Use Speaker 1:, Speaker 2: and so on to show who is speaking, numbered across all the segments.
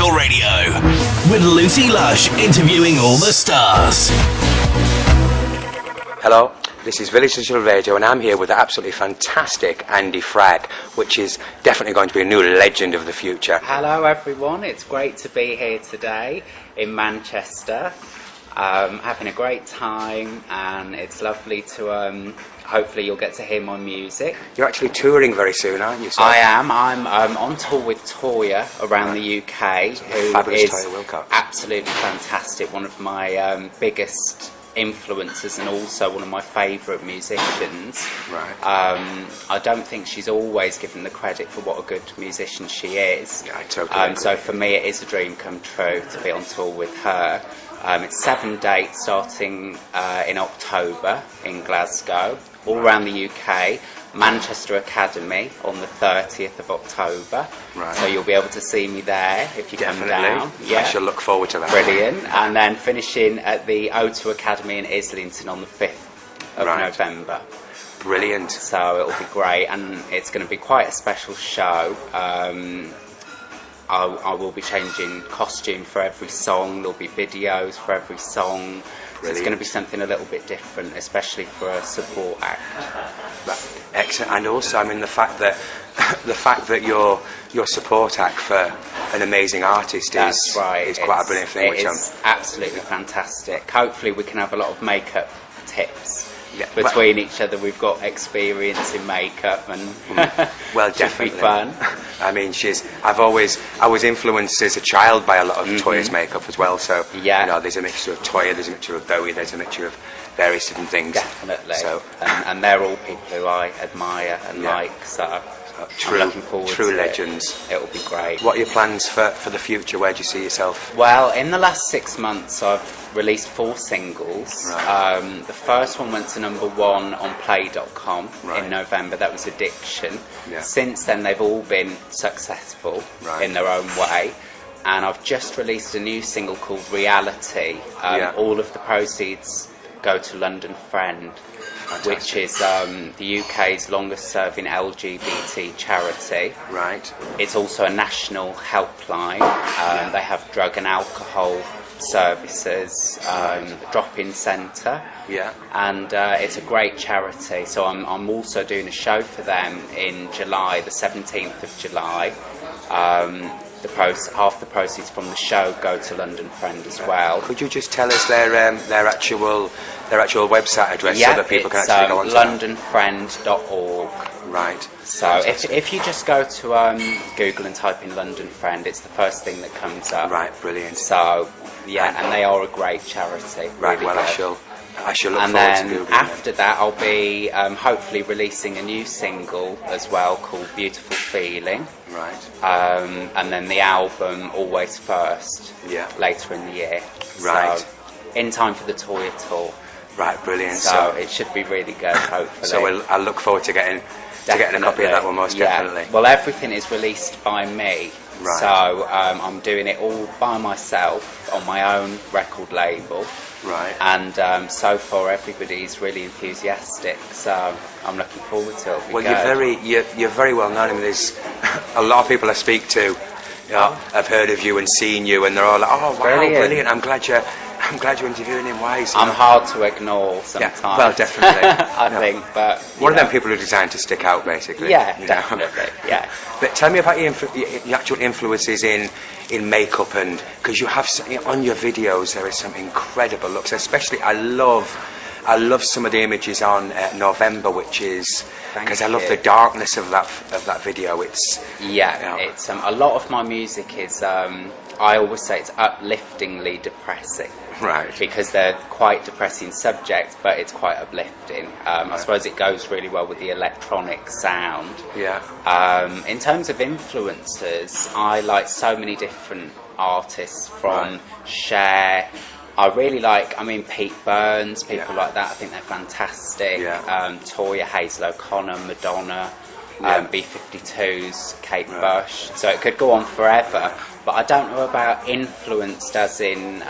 Speaker 1: Digital Radio with Lucy Lush interviewing all the stars.
Speaker 2: Hello, this is Village Digital Radio and I'm here with the absolutely fantastic Andy Fragg, which is definitely going to be a new legend of the future.
Speaker 3: Hello everyone, it's great to be here today in Manchester, having a great time, and it's lovely to hopefully you'll get to hear my music.
Speaker 2: You're actually touring very soon, aren't you, sir?
Speaker 3: I am. I'm on tour with Toyah around the UK, who
Speaker 2: Fabulous
Speaker 3: is
Speaker 2: Toyah Willcox.
Speaker 3: absolutely fantastic, one of my biggest influences and also one of my favourite musicians.
Speaker 2: Right.
Speaker 3: I don't think she's always given the credit for what a good musician she is.
Speaker 2: Yeah, I totally agree.
Speaker 3: So for me it is a dream come true to be on tour with her. It's 7 dates starting in October in Glasgow, all around the UK. Manchester Academy on the 30th of October.
Speaker 2: Right.
Speaker 3: So you'll be able to see me there if you come down.
Speaker 2: I shall look forward to that.
Speaker 3: Brilliant. And then finishing at the O2 Academy in Islington on the 5th of November.
Speaker 2: Brilliant.
Speaker 3: So it'll be great, and it's going to be quite a special show. I will be changing costume for every song. There'll be videos for every song. So it's going to be something a little bit different, especially for a support act.
Speaker 2: Excellent. And also, I mean, the fact that your support act for an amazing artist is quite a brilliant thing.
Speaker 3: It is absolutely fantastic. Hopefully we can have a lot of makeup tips. Yeah, between each other, we've got experience in makeup, and
Speaker 2: well,
Speaker 3: definitely
Speaker 2: should be
Speaker 3: fun.
Speaker 2: I mean, I was influenced as a child by a lot of Toyah's makeup as well. So
Speaker 3: yeah,
Speaker 2: you know, there's a mixture of Toyah, there's a mixture of Bowie, there's a mixture of various different things.
Speaker 3: Definitely.
Speaker 2: So
Speaker 3: and they're all people who I admire and like. So I'm looking forward
Speaker 2: true
Speaker 3: to
Speaker 2: legends.
Speaker 3: It'll be great.
Speaker 2: What are your plans for the future? Where do you see yourself?
Speaker 3: Well, in the last 6 months I've released 4 singles.
Speaker 2: Right.
Speaker 3: The first one went to #1 on play.com in November. That was Addiction.
Speaker 2: Yeah.
Speaker 3: Since then they've all been successful in their own way. And I've just released a new single called Reality. All of the proceeds go to London Friend. Fantastic. Which is the UK's longest serving LGBT charity.
Speaker 2: Right.
Speaker 3: It's also a national helpline. They have drug and alcohol services, drop-in centre. Yeah. And it's a great charity. So I'm also doing a show for them in July, the 17th of July. Half the proceeds from the show go to London Friend as well.
Speaker 2: Could you just tell us their actual website address so that people can actually go on to
Speaker 3: londonfriend.org.
Speaker 2: Right.
Speaker 3: So if you just go to Google and type in London Friend, it's the first thing that comes up.
Speaker 2: Right, brilliant.
Speaker 3: So and they are a great charity.
Speaker 2: Right.
Speaker 3: Really
Speaker 2: well,
Speaker 3: good.
Speaker 2: I shall look
Speaker 3: and
Speaker 2: forward
Speaker 3: then
Speaker 2: to Googling
Speaker 3: after that I'll be hopefully releasing a new single as well called Beautiful Feeling.
Speaker 2: Right.
Speaker 3: And then the album Always First later in the year.
Speaker 2: Right.
Speaker 3: So in time for the Toyah tour.
Speaker 2: Right, brilliant.
Speaker 3: So it should be really good, hopefully.
Speaker 2: So I'll look forward to getting a copy of that one, most definitely.
Speaker 3: Well, everything is released by me.
Speaker 2: Right.
Speaker 3: So I'm doing it all by myself on my own record label.
Speaker 2: Right.
Speaker 3: And so far everybody's really enthusiastic, so I'm looking forward to it.
Speaker 2: Well, you're very well known. I mean, there's a lot of people I speak to, have heard of you and seen you, and they're all like, "Oh, wow, brilliant! I'm glad you're interviewing him. Why?"
Speaker 3: I'm hard to ignore sometimes.
Speaker 2: Yeah, well, definitely.
Speaker 3: I think, but
Speaker 2: one of them people who are designed to stick out, basically.
Speaker 3: Yeah, definitely. Yeah.
Speaker 2: But tell me about your actual influences in makeup, and because you have on your videos there is some incredible looks. Especially, I love some of the images on November, which is because I love the darkness of that video. It's
Speaker 3: it's a lot of my music is I always say it's upliftingly depressing.
Speaker 2: Right.
Speaker 3: Because they're quite depressing subjects, but it's quite uplifting. I suppose it goes really well with the electronic sound.
Speaker 2: Yeah.
Speaker 3: In terms of influences, I like so many different artists from Cher. I really like, Pete Burns, people like that. I think they're fantastic.
Speaker 2: Yeah.
Speaker 3: Toyah, Hazel O'Connor, Madonna, B-52s, Kate Bush. So it could go on forever. But I don't know about influenced as in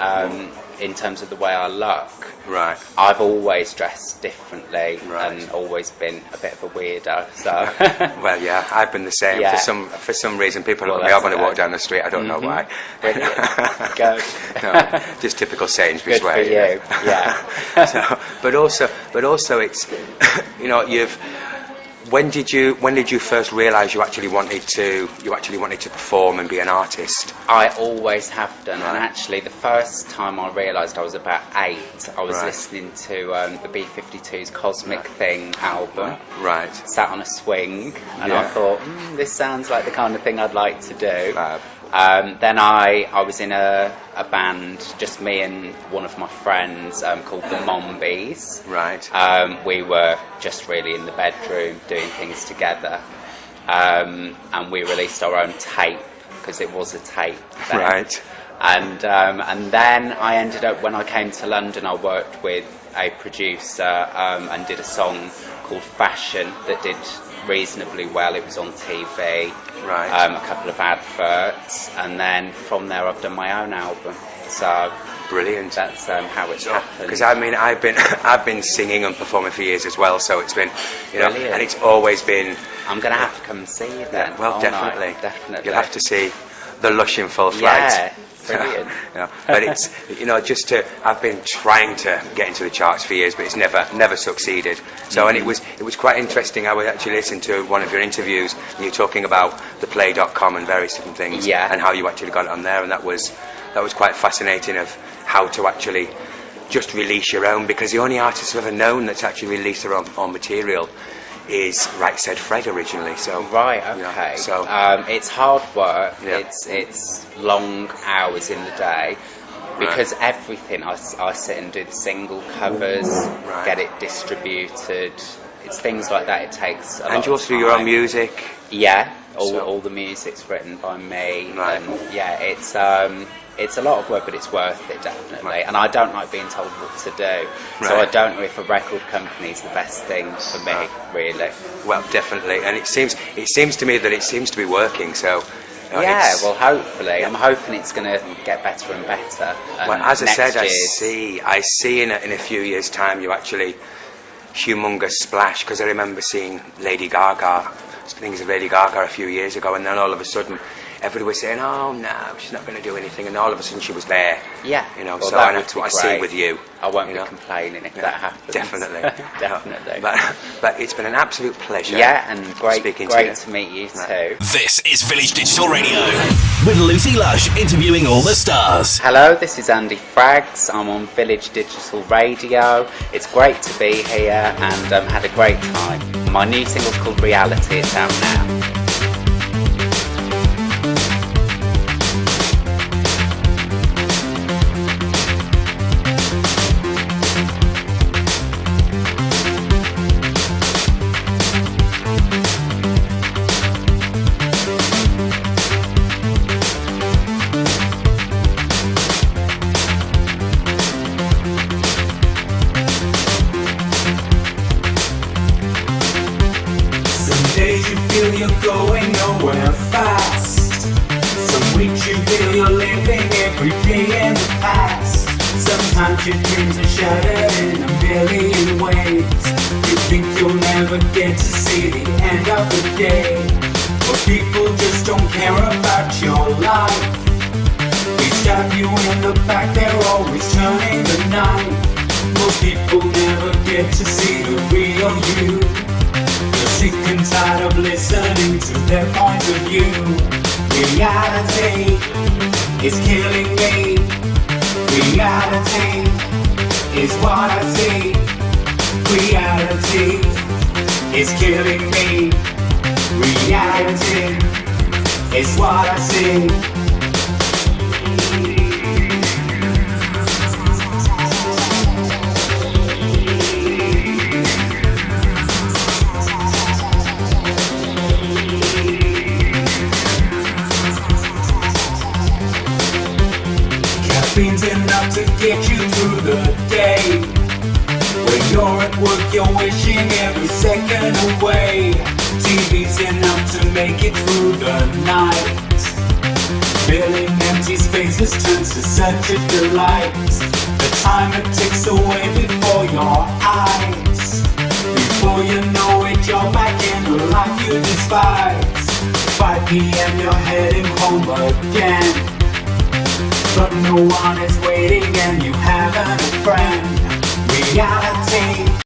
Speaker 3: in terms of the way I look,
Speaker 2: right,
Speaker 3: I've always dressed differently
Speaker 2: right.
Speaker 3: and always been a bit of a weirdo. So,
Speaker 2: well, yeah, I've been the same.
Speaker 3: Yeah.
Speaker 2: For some reason, people look at me up when I walk down the street. I don't know why.
Speaker 3: Brilliant. Good.
Speaker 2: No, just typical Sainsbury's
Speaker 3: Good
Speaker 2: way.
Speaker 3: for you. Yeah.
Speaker 2: So, but also, it's When did you first realise you actually wanted to perform and be an artist?
Speaker 3: I always have done, and actually the first time I realised I was about 8, I was listening to the B-52's Cosmic Thing album.
Speaker 2: Right.
Speaker 3: Sat on a swing, and I thought, this sounds like the kind of thing I'd like to do. Then I was in a band, just me and one of my friends, called the Mombies.
Speaker 2: Right.
Speaker 3: We were just really in the bedroom doing things together, and we released our own tape, because it was a tape then.
Speaker 2: Right.
Speaker 3: And then I ended up, when I came to London, I worked with a producer and did a song called Fashion that did reasonably well. It was on TV,
Speaker 2: right.
Speaker 3: A couple of adverts, and then from there I've done my own album. So
Speaker 2: brilliant.
Speaker 3: That's how it's happened.
Speaker 2: Because I mean, I've been singing and performing for years as well, so it's been,
Speaker 3: Brilliant.
Speaker 2: And it's always been.
Speaker 3: I'm going to have to come and see you then.
Speaker 2: Well, definitely.
Speaker 3: Definitely.
Speaker 2: You'll have to see the Lush in full flight.
Speaker 3: Yeah. Brilliant.
Speaker 2: But it's I've been trying to get into the charts for years, but it's never succeeded. So and it was quite interesting. I was actually listening to one of your interviews, and you were talking about the play.com and various different things, and how you actually got it on there, and that was quite fascinating of how to actually just release your own, because the only artist I've ever known that's actually released their own material is Right Said Fred originally. So
Speaker 3: right, okay.
Speaker 2: So
Speaker 3: it's hard work.
Speaker 2: Yeah.
Speaker 3: It's long hours in the day, because everything I sit and do the single covers, get it distributed. It's things like that. It takes a lot.
Speaker 2: And you also do your own music.
Speaker 3: Yeah, all the music's written by me.
Speaker 2: Right.
Speaker 3: And yeah, it's a lot of work, but it's worth it, definitely.
Speaker 2: Right.
Speaker 3: And I don't like being told what to do, so I don't know if a record company is the best thing for me, really.
Speaker 2: Well, definitely, and it seems to me that it seems to be working. So
Speaker 3: yeah, well, hopefully, I'm hoping it's going to get better and better. And
Speaker 2: well, as I said,
Speaker 3: year's...
Speaker 2: I see in a few years' time you actually humongous splash, because I remember seeing Lady Gaga, things of Lady Gaga a few years ago, and then all of a sudden everybody was saying, oh no, she's not going to do anything, and all of a sudden she was there.
Speaker 3: Yeah.
Speaker 2: Well,
Speaker 3: so
Speaker 2: that's what I see with you.
Speaker 3: I won't be complaining if that happens.
Speaker 2: Definitely.
Speaker 3: Definitely.
Speaker 2: But it's been an absolute pleasure.
Speaker 3: Yeah, and great to meet you too.
Speaker 1: This is Village Digital Radio with Lucy Lush interviewing all the stars.
Speaker 3: Hello, this is Andy Fraggs. I'm on Village Digital Radio. It's great to be here, and had a great time. My new single's called Reality. It's out now.
Speaker 4: You're going nowhere fast. Some weeks you feel you're living every day in the past. Sometimes your dreams are shattered in a million ways. You think you'll never get to see the end of the day, but people just don't care about your life. They stab you in the back, they're always turning the knife. Most people never get to see the real you. Sick and tired of listening to their point of view. Reality is killing me. Reality is what I see. Reality is killing me. Reality is what I see. Caffeine's enough to get you through the day. When you're at work, you're wishing every second away. TV's enough to make it through the night. Filling empty faces turn to such a delight. The time it ticks away before your eyes. Before you know it, you're back in a life you despise. 5 p.m. you're heading home again, but no one is waiting and you haven't a friend. Reality